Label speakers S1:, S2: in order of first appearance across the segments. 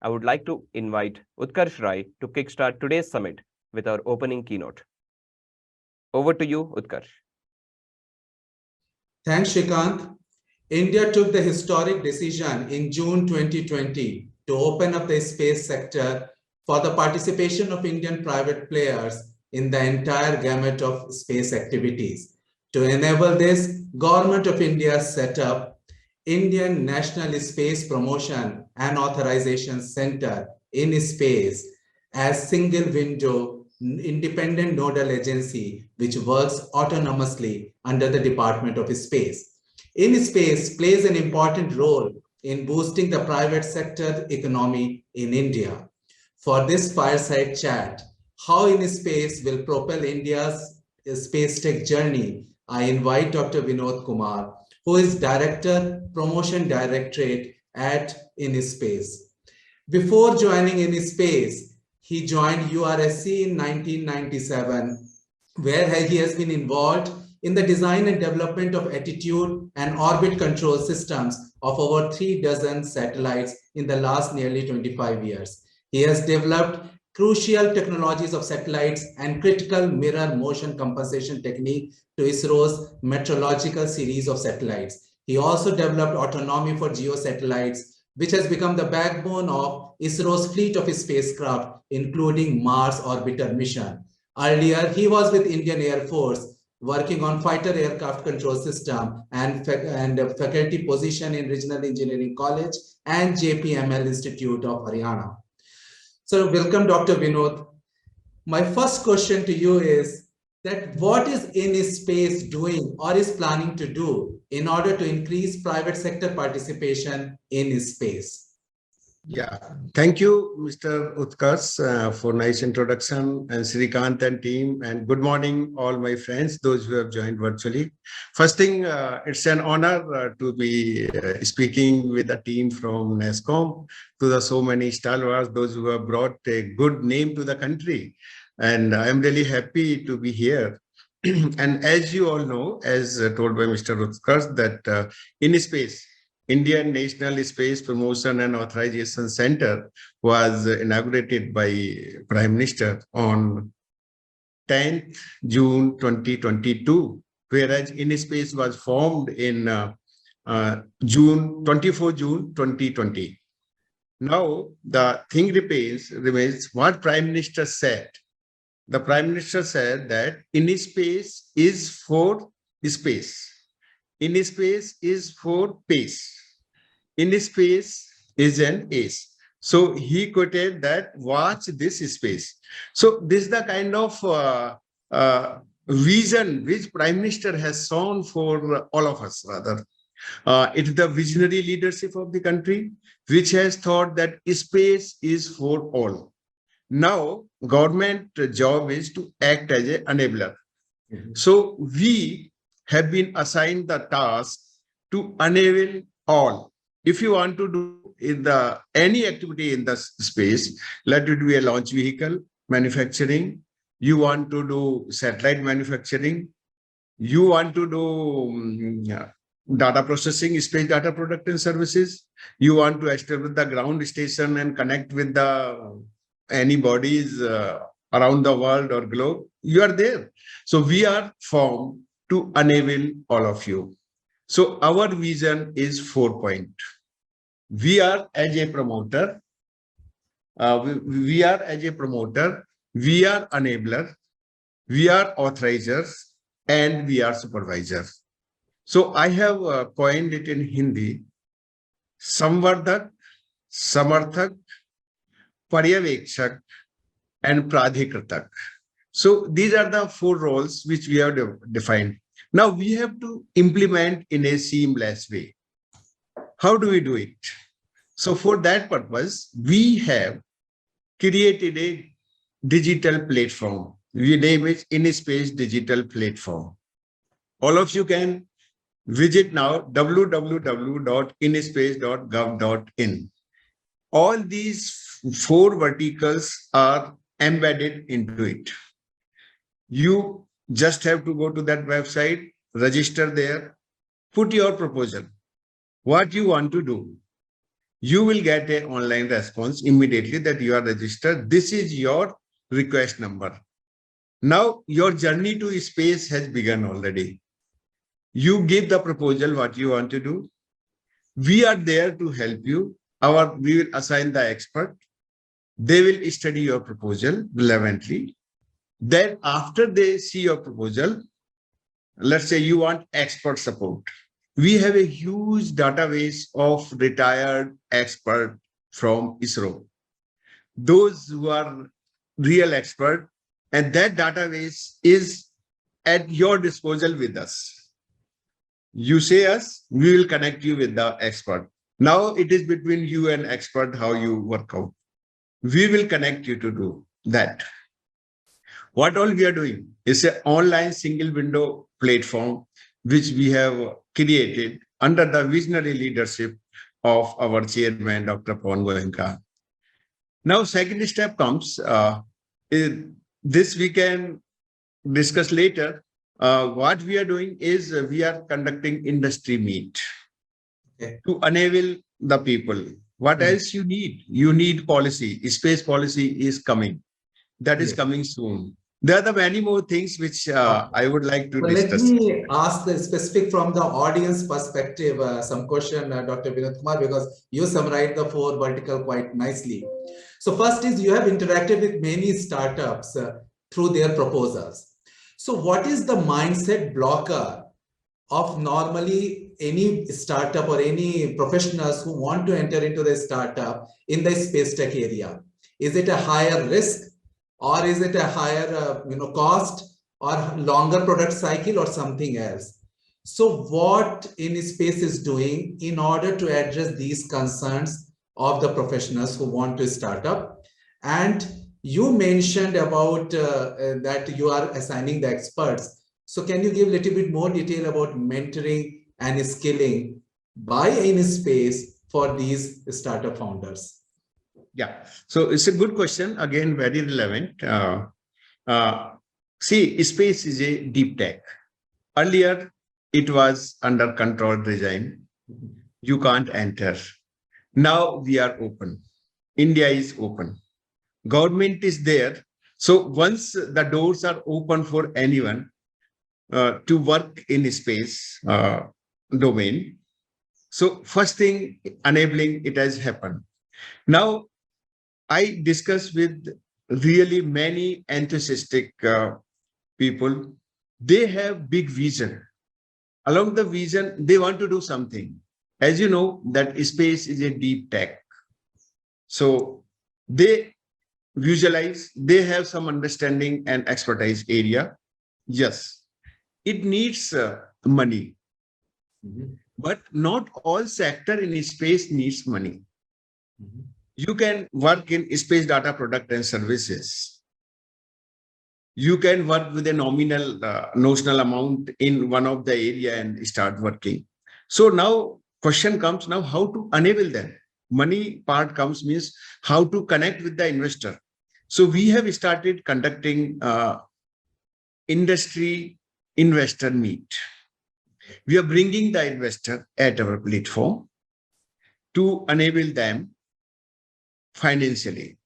S1: I would like to invite Utkarsh Rai to kickstart today's summit with our opening keynote. Over to you, Utkarsh.
S2: Thanks, Shrikant. India took the historic decision in June 2020 to open up the space sector for the participation of Indian private players in the entire gamut of space activities. To enable this, Government of India set up Indian National Space Promotion and Authorization Center in Space as single window independent nodal agency which works autonomously under the Department of Space. InSpace plays an important role in boosting the private sector economy in India. For this fireside chat, how InSpace will propel India's space tech journey, I invite Dr. Vinod Kumar, who is Director, Promotion Directorate at InSpace. Before joining InSpace, he joined URSC in 1997, where he has been involved in the design and development of attitude and orbit control systems of over 36 satellites in the last nearly 25 years. He has developed crucial technologies of satellites and critical mirror motion compensation technique to ISRO's meteorological series of satellites. He also developed autonomy for geosatellites, which has become the backbone of ISRO's fleet of spacecraft, including Mars orbiter mission. Earlier, he was with Indian Air Force, working on fighter aircraft control system and faculty position in Regional Engineering College and JPML Institute of Haryana. So welcome, Dr. Vinod. My first question to you is that what is InSpace doing or is planning to do in order to increase private sector participation in space?
S3: Yeah, thank you, Mr. Utkarsh, for nice introduction, and Srikant and team, and good morning, all my friends, those who have joined virtually. First thing, it's an honor to be speaking with a team from NASSCOM, to the so many stalwarts, those who have brought a good name to the country. And I'm really happy to be here. And as you all know, as told by Mr. Utkarsh, that InSpace, Indian National Space Promotion and Authorization Center, was inaugurated by Prime Minister on 10th June 2022, whereas InSpace was formed in 24 June 2020. Now, the thing remains what Prime Minister said. The Prime Minister said that InSpace is for space. InSpace is for pace. InSpace is an ace. So he quoted that, watch this space. So this is the kind of vision which Prime Minister has shown for all of us, rather. It's the visionary leadership of the country, which has thought that space is for all. Now, government job is to act as an enabler. So we have been assigned the task to enable all. If you want to do any activity in the space, let it be a launch vehicle manufacturing, you want to do satellite manufacturing, you want to do data processing, space data product and services, you want to establish the ground station and connect with any bodies around the world or globe, you are there. So we are formed to enable all of you. So our vision is 4-point. We are as a promoter, we are enabler, we are authorizers, and we are supervisors. So I have coined it in Hindi: Samvardhak, Samarthak, Paryavekshak, and Pradhikratak. So these are the 4 roles which we have defined. Now we have to implement in a seamless way. How do we do it? So for that purpose, we have created a digital platform. We name it InSpace Digital Platform. All of you can visit now www.inspace.gov.in. All these 4 verticals are embedded into it. You just have to go to that website, register there, put your proposal, what you want to do. you will get an online response immediately that you are registered. This is your request number. Now your journey to space has begun already. You give the proposal, what you want to do. We are there to help you. We will assign the expert. They will study your proposal relevantly. Then after they see your proposal, let's say you want expert support. We have a huge database of retired experts from ISRO. Those who are real expert, and that database is at your disposal with us. You say us, we will connect you with the expert. Now it is between you and expert how you work out. We will connect you to do that. What all we are doing is an online single window platform which we have created under the visionary leadership of our chairman, Dr. Pawan Goenka. Now, second step comes, this we can discuss later. What we are doing is we are conducting industry meet to enable the people. What else you need? You need policy. Space policy is coming. That is coming soon. There are the many more things which I would like to discuss.
S2: Let me ask the specific from the audience perspective, some question, Dr. Vinod Kumar, because you summarized the 4 vertical quite nicely. So first is you have interacted with many startups through their proposals. So what is the mindset blocker of normally any startup or any professionals who want to enter into the startup in the space tech area? Is it a higher risk? Or is it a higher cost or longer product cycle or something else? So what InSpace is doing in order to address these concerns of the professionals who want to start up? And you mentioned about that you are assigning the experts. So can you give a little bit more detail about mentoring and skilling by InSpace for these startup founders?
S3: Yeah, so it's a good question. Again, very relevant. See, space is a deep tech. Earlier, it was under controlled regime. You can't enter. Now we are open. India is open. Government is there. So once the doors are open for anyone to work in space domain, so first thing, enabling it has happened. Now, I discuss with really many enthusiastic people. They have big vision. Along the vision, they want to do something. As you know, that space is a deep tech. So they visualize, they have some understanding and expertise area. Yes, it needs money. But not all sector in space needs money. You can work in space data product and services. You can work with a notional amount in one of the area and start working. So now question comes now how to enable them. Money part comes means how to connect with the investor. So we have started conducting industry investor meet. We are bringing the investor at our platform to enable them financially.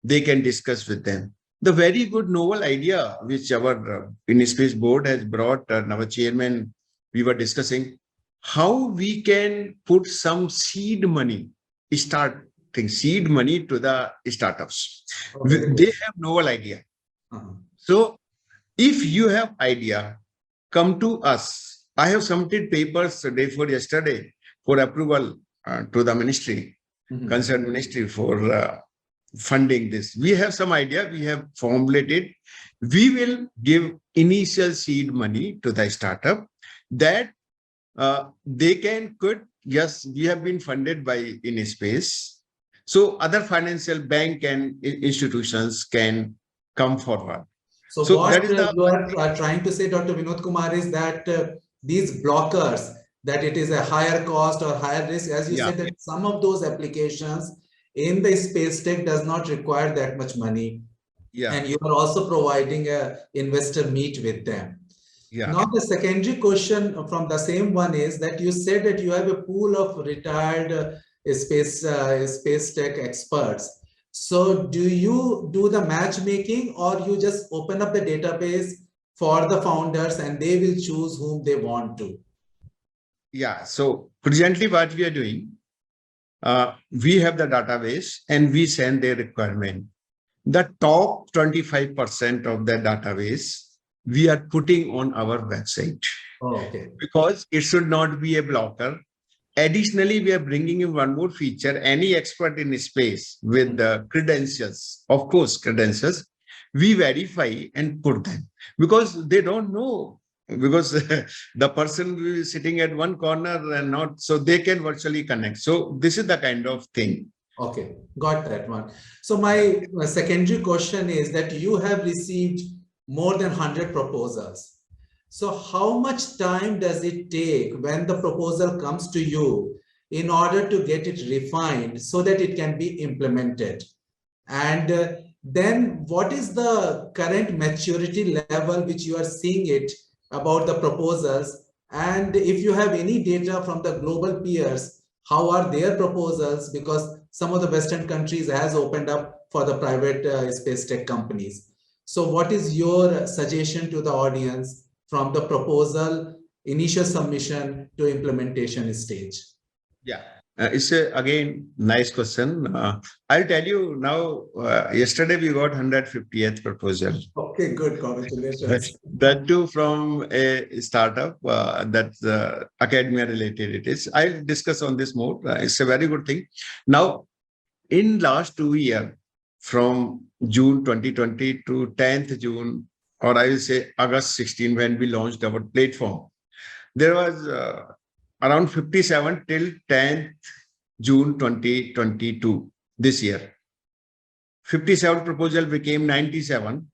S3: They can discuss with them. The very good novel idea which our InSpace board has brought, our chairman, we were discussing how we can put some seed money, seed money to the startups. Okay. They have novel idea. So if you have idea, come to us. I have submitted papers day before yesterday for approval to the ministry. Concerned ministry for funding this. We have some idea, we have formulated. We will give initial seed money to the startup that they can quit. Yes, we have been funded by InSpace. So other financial bank and institutions can come forward.
S2: So what you are trying to say, Dr. Vinod Kumar, is that these blockers, that it is a higher cost or higher risk, as you said, that some of those applications in the space tech does not require that much money. And you are also providing a investor meet with them. Now the secondary question from the same one is that you said that you have a pool of retired space tech experts. So do you do the matchmaking, or you just open up the database for the founders and they will choose whom they want to?
S3: Yeah, so presently what we are doing, we have the database and we send their requirement. The top 25% of the database we are putting on our website.
S2: Oh, okay.
S3: Because it should not be a blocker. Additionally, we are bringing in one more feature. Any expert in space with the credentials, of course, credentials, we verify and put them, because they don't know, because the person will be sitting at one corner and not, so they can virtually connect. So this is the kind of thing.
S2: Okay, got that one. So my secondary question is that you have received more than 100 proposals. So how much time does it take when the proposal comes to you in order to get it refined so that it can be implemented? And then what is the current maturity level which you are seeing it about the proposals? And if you have any data from the global peers, how are their proposals? Because some of the Western countries has opened up for the private space tech companies. So what is your suggestion to the audience from the proposal, initial submission to implementation stage?
S3: Yeah, it's again nice question. I'll tell you now. Yesterday we got 150th proposal.
S2: Okay, good. Congratulations.
S3: That too from a startup that's academia related. It is. I'll discuss on this more. It's a very good thing. Now, in last 2 years, from June 2020 to 10th June, or I will say August 16, when we launched our platform, there was around 57 till 10th June 2022, this year. 57 proposal became 97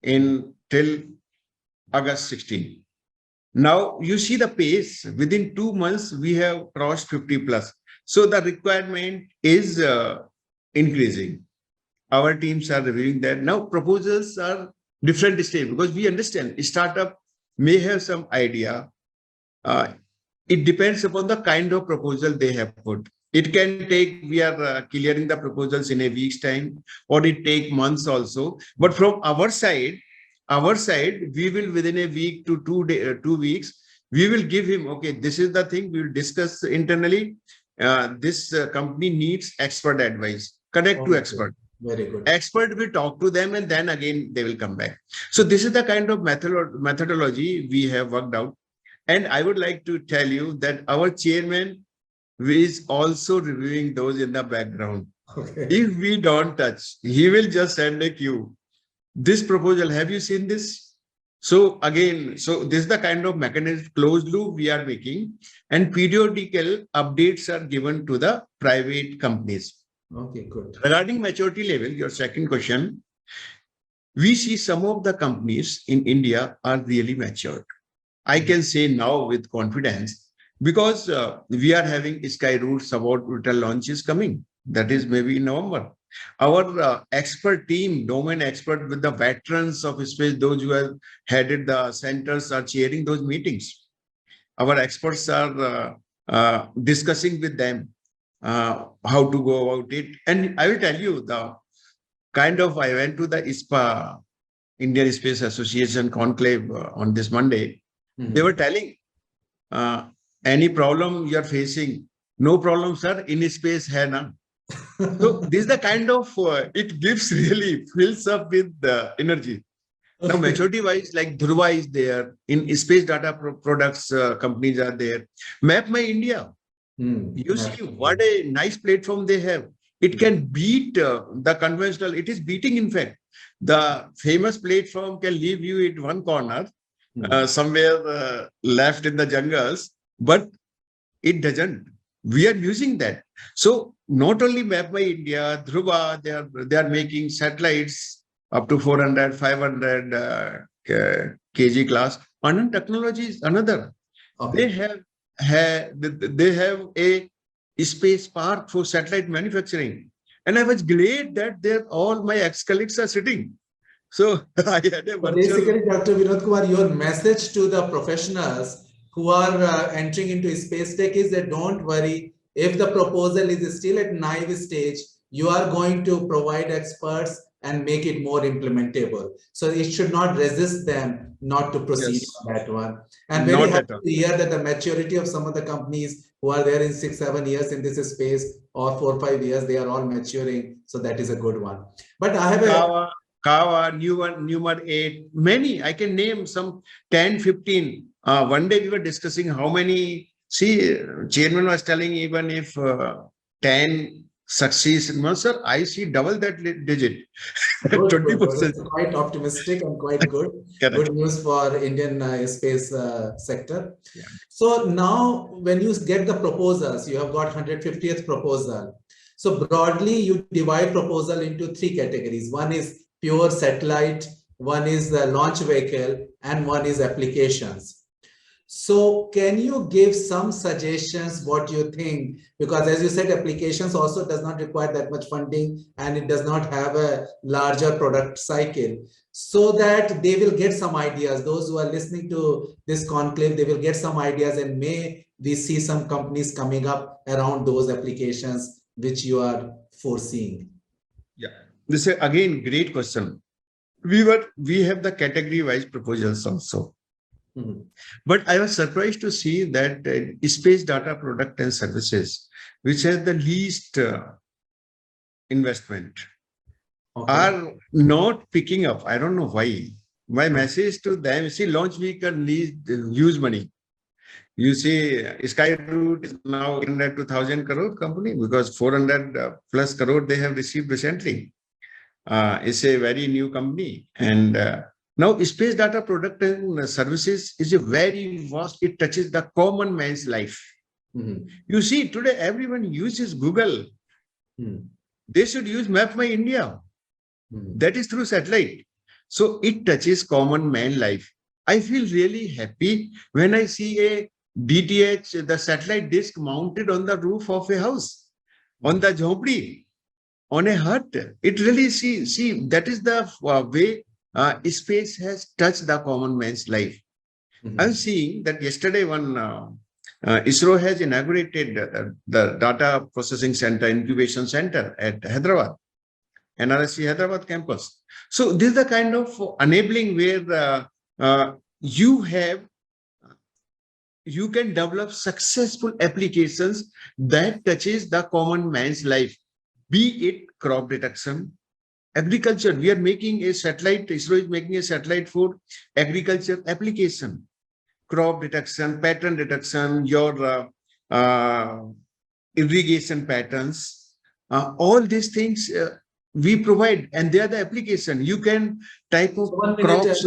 S3: in till August 16. Now you see the pace, within 2 months, we have crossed 50 plus. So the requirement is increasing. Our teams are reviewing that. Now proposals are different stage, because we understand startup may have some idea. It depends upon the kind of proposal they have put. It can take, we are clearing the proposals in a week's time, or it take months also. But from our side, we will within a week to 2 weeks, we will give him, okay, this is the thing we will discuss internally. This company needs expert advice. Connect to expert.
S2: Very good.
S3: Expert will talk to them and then again they will come back. So this is the kind of methodology we have worked out. And I would like to tell you that our chairman is also reviewing those in the background.
S2: Okay.
S3: If we don't touch, he will just send a queue. This proposal, have you seen this? So again, so this is the kind of mechanism, closed loop we are making, and periodical updates are given to the private companies.
S2: Okay, good.
S3: Regarding maturity level, your second question, we see some of the companies in India are really matured. I can say now with confidence, because we are having Sky Routes about Virtual launch is coming. That is maybe in November. Our expert team, domain expert with the veterans of space, those who have headed the centers, are chairing those meetings. Our experts are discussing with them how to go about it. And I will tell you, the kind of, I went to the ISPA, Indian Space Association conclave on this Monday. Mm-hmm. They were telling, any problem you are facing, no problem, sir, in space hai na. So this is the kind of, it gives really, fills up with energy. Now maturity wise, like Dhruva is there, in space data products companies are there. Map My India. You see what a nice platform they have. It can beat the conventional. It is beating, in fact. The famous platform can leave you at one corner, somewhere left in the jungles, but it doesn't. We are using that. So not only Map My India, Dhruva, they are making satellites up to 400, 500 kg class. Anand Technology is another. Okay. They have a space park for satellite manufacturing. And I was glad that all my ex-colleagues are sitting. So I had a virtual...
S2: Basically, Dr. Vinod Kumar, your message to the professionals who are entering into space tech is that don't worry, if the proposal is still at naive stage, you are going to provide experts and make it more implementable. So it should not resist them not to proceed
S3: Yes.
S2: on that one. And very
S3: Not
S2: happy
S3: at all.
S2: to hear that the maturity of some of the companies who are there in 6-7 years in this space, or 4-5 years, they are all maturing. So that is a good one. But I have a
S3: Kava, Numer 8, many. I can name some 10, 15. One day we were discussing how many. See, chairman was telling even if 10 succeeds, no, sir, I see double that digit.
S2: good,
S3: 20%.
S2: It's quite optimistic and quite good.
S3: Correct.
S2: Good news for Indian space sector.
S3: Yeah.
S2: So now when you get the proposals, you have got 150th proposal. So broadly, you divide proposal into 3 categories. One is pure satellite, one is the launch vehicle, and one is applications. So can you give some suggestions what you think? Because as you said, applications also does not require that much funding and it does not have a larger product cycle. So that they will get some ideas. Those who are listening to this conclave, they will get some ideas, and may we see some companies coming up around those applications which you are foreseeing.
S3: Yeah, this is again great question. We have the category wise proposals also. But I was surprised to see that space data product and services, which has the least investment, are not picking up. I don't know why. My message to them, see, launch vehicle needs huge money. You see, Skyroot is now 100 to 1,000 crore company because 400 plus crore they have received recently. It's a very new company. And now, space data product and services is a very vast, it touches the common man's life. You see, today everyone uses Google. They should use Map My India. That is through satellite. So it touches common man life. I feel really happy when I see a DTH, the satellite disk mounted on the roof of a house, on the jhopdi, on a hut. It really see that is the way space has touched the common man's life. I'm seeing that yesterday one ISRO has inaugurated the data processing center, incubation center at Hyderabad, NRSC Hyderabad campus. So this is the kind of enabling where you can develop successful applications that touches the common man's life, be it crop detection, agriculture. We are making a satellite, ISRO is making a satellite for agriculture application, crop detection, pattern detection, your irrigation patterns, all these things we provide, and they are the application. You can type of crops.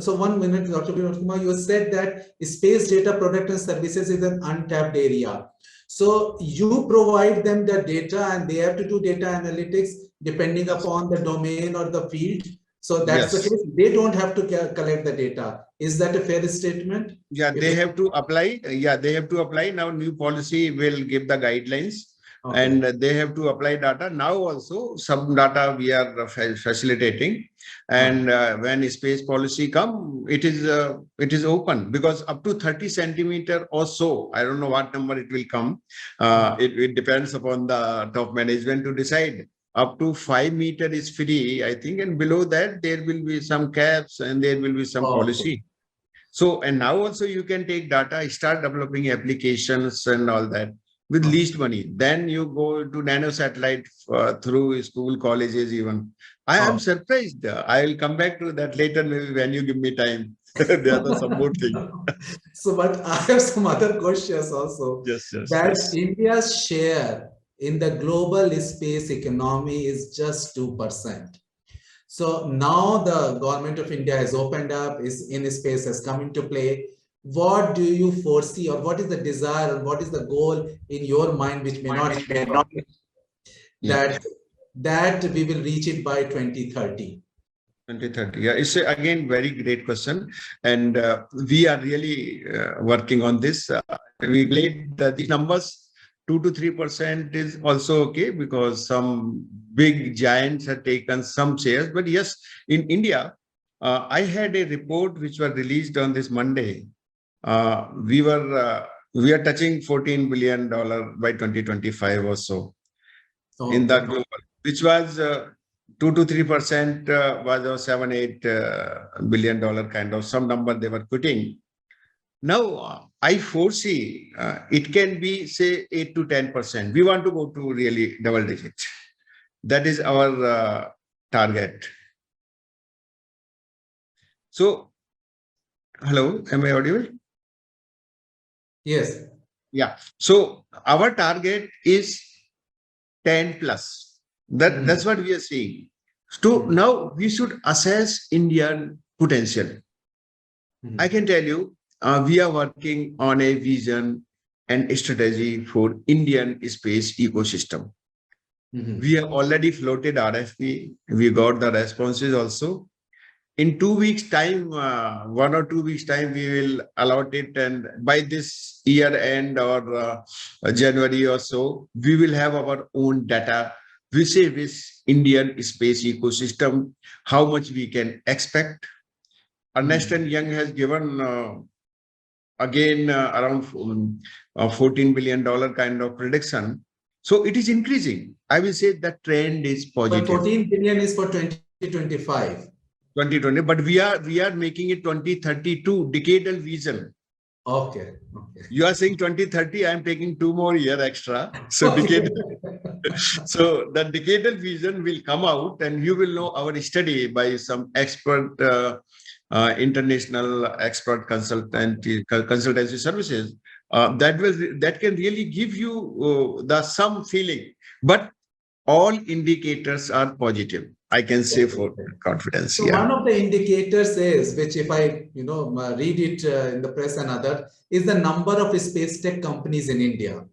S2: So 1 minute, Dr. Vinod Kumar, you said that space data product and services is an untapped area. So you provide them the data and they have to do data analytics depending upon the domain or the field. So that's the case. They don't have to collect the data. Is that a fair statement?
S3: Yeah, they have to apply. Yeah, they have to apply. Now new policy will give the guidelines. And they have to apply data. Now also some data we are facilitating, and when space policy come, it is open, because up to 30 centimeter or so, I don't know what number it will come. It depends upon the top management to decide. Up to 5 meter is free, I think, and below that there will be some caps and there will be some policy. So, and now also you can take data, start developing applications and all that with least money. Then you go to nano satellite through school, colleges even. I am surprised. I will come back to that later, maybe when you give me time. There are some more things.
S2: So, but I have some other questions also.
S3: Yes.
S2: India's share in the global space economy is just 2%. So now the government of India has opened up, is in space, has come into play. What do you foresee, or what is the desire, or what is the goal in your mind, which may not be that we will reach it by 2030?
S3: 2030. Yeah, it's again very great question, and we are really working on this. We laid the numbers. 2 to 3% is also okay, because some big giants have taken some shares. But yes, in India, I had a report which was released on this Monday. We were we are touching $14 billion by 2025 or so in the global, which was 2 to 3% was a $7-8 billion kind of some number they were putting. Now, I foresee it can be, say, 8 to 10%. We want to go to really double digits. That is our target. So, hello, am I audible?
S2: Yes.
S3: Yeah. So, our target is 10 plus. That's what we are seeing. So, now we should assess Indian potential. I can tell you, we are working on a vision and strategy for Indian space ecosystem. We have already floated RFP. We got the responses also. In 2 weeks' time, 1 or 2 weeks' time, we will allot it. And by this year end or January or so, we will have our own data. We say this Indian space ecosystem, how much we can expect. Ernst & Young has given again around $14 billion kind of prediction. So it is increasing. I will say that trend is positive.
S2: But 14 billion is for 2025.
S3: 2020, but we are making it 2032 decadal vision.
S2: Okay.
S3: You are saying 2030. I am taking 2 more years extra. So decadal. So the decadal vision will come out, and you will know our study by some expert, international expert consultancy services. That can really give you some feeling, but all indicators are positive. I can say for confidence.
S2: So one of the indicators is, which if I read it in the press and other, is the number of SpaceTech companies in India,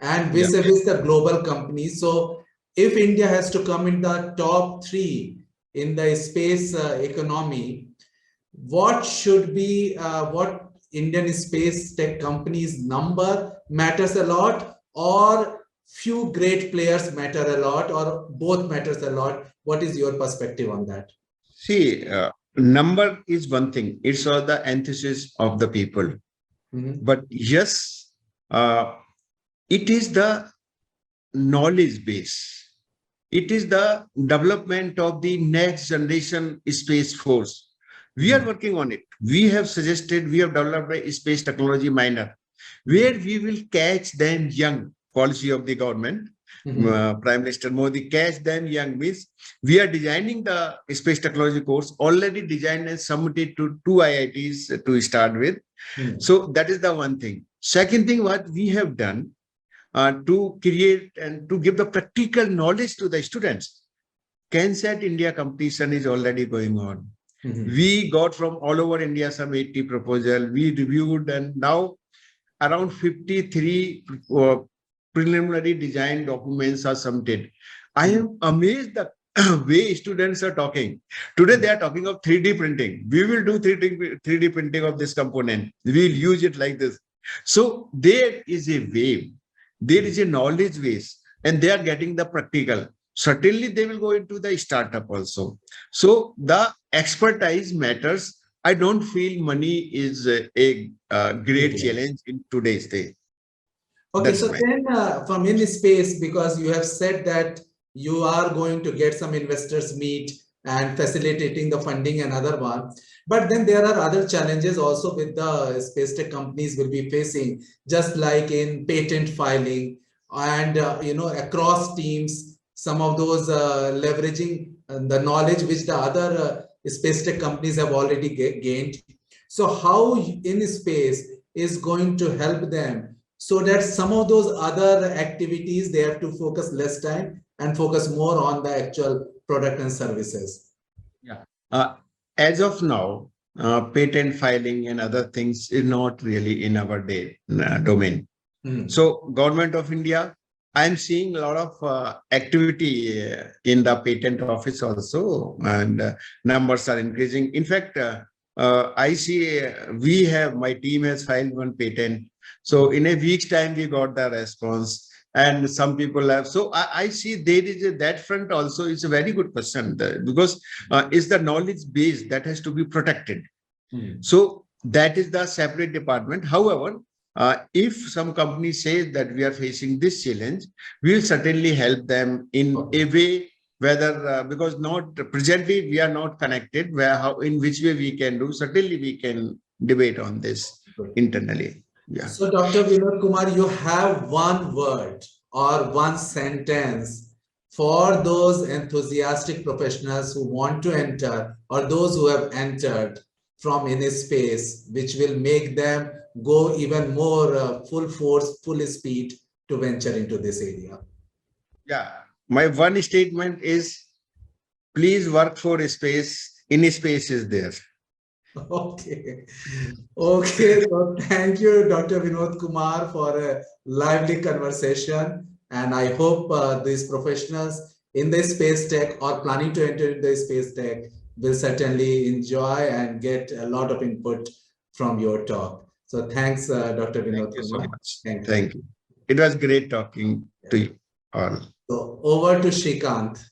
S2: and vis-a-vis the global companies. So if India has to come in the top 3 in the space economy, what should be what Indian space tech companies number matters a lot, or few great players matter a lot, or both matters a lot? What is your perspective on that?
S3: See, number is one thing. It's all the enthusiasm of the people. But yes, it is the knowledge base. It is the development of the next generation space force. We are working on it. We have developed a space technology minor, where we will catch them young. Policy of the government, Prime Minister Modi, catch them young means we are designing the space technology course, already designed and submitted to 2 IITs to start with. So that is the one thing. Second thing, what we have done to create and to give the practical knowledge to the students. CANSAT India competition is already going on. We got from all over India some 80 proposals. We reviewed, and now around 53 preliminary design documents are submitted. I am amazed the way students are talking. Today they are talking of 3D printing. We will do 3D printing of this component. We will use it like this. So there is a wave. There is a knowledge base, and they are getting the practical. Certainly they will go into the startup also. So the expertise matters. I don't feel money is a great challenge in today's day.
S2: Okay, that's so then from in space, because you have said that you are going to get some investors meet and facilitating the funding, another one. But then there are other challenges also with the space tech companies will be facing, just like in patent filing and across teams, some of those leveraging the knowledge which the other space tech companies have already gained. So how in space is going to help them, so that some of those other activities they have to focus less time and focus more on the actual product and services?
S3: Yeah. As of now, patent filing and other things is not really in our domain. So Government of India, I'm seeing a lot of activity in the patent office also, and numbers are increasing. In fact, I see my team has filed 1 patent. So in a week's time, we got the response, and some people have. So I see there is that front also is a very good question, because it's the knowledge base that has to be protected. So that is the separate department. However, If some company says that we are facing this challenge, we will certainly help them in a way, whether because not presently we are not connected, where how in which way we can do. Certainly we can debate on this internally. Yeah.
S2: So, Dr. Vinod Kumar, you have one word or one sentence for those enthusiastic professionals who want to enter or those who have entered from any space, which will make them go even more full force, full speed to venture into this area.
S3: Yeah. My one statement is, please work for a space. Any space is there.
S2: Okay. Okay. So thank you, Dr. Vinod Kumar, for a lively conversation. And I hope these professionals in the space tech or planning to enter into the space tech will certainly enjoy and get a lot of input from your talk. So thanks, Dr. Vinod
S3: Thank you so
S2: Kumar.
S3: much.
S2: Thank you.
S3: Thank you. It was great talking to you all.
S2: So over to Shrikant.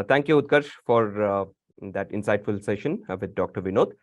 S1: Thank you, Utkarsh, for that insightful session with Dr. Vinod.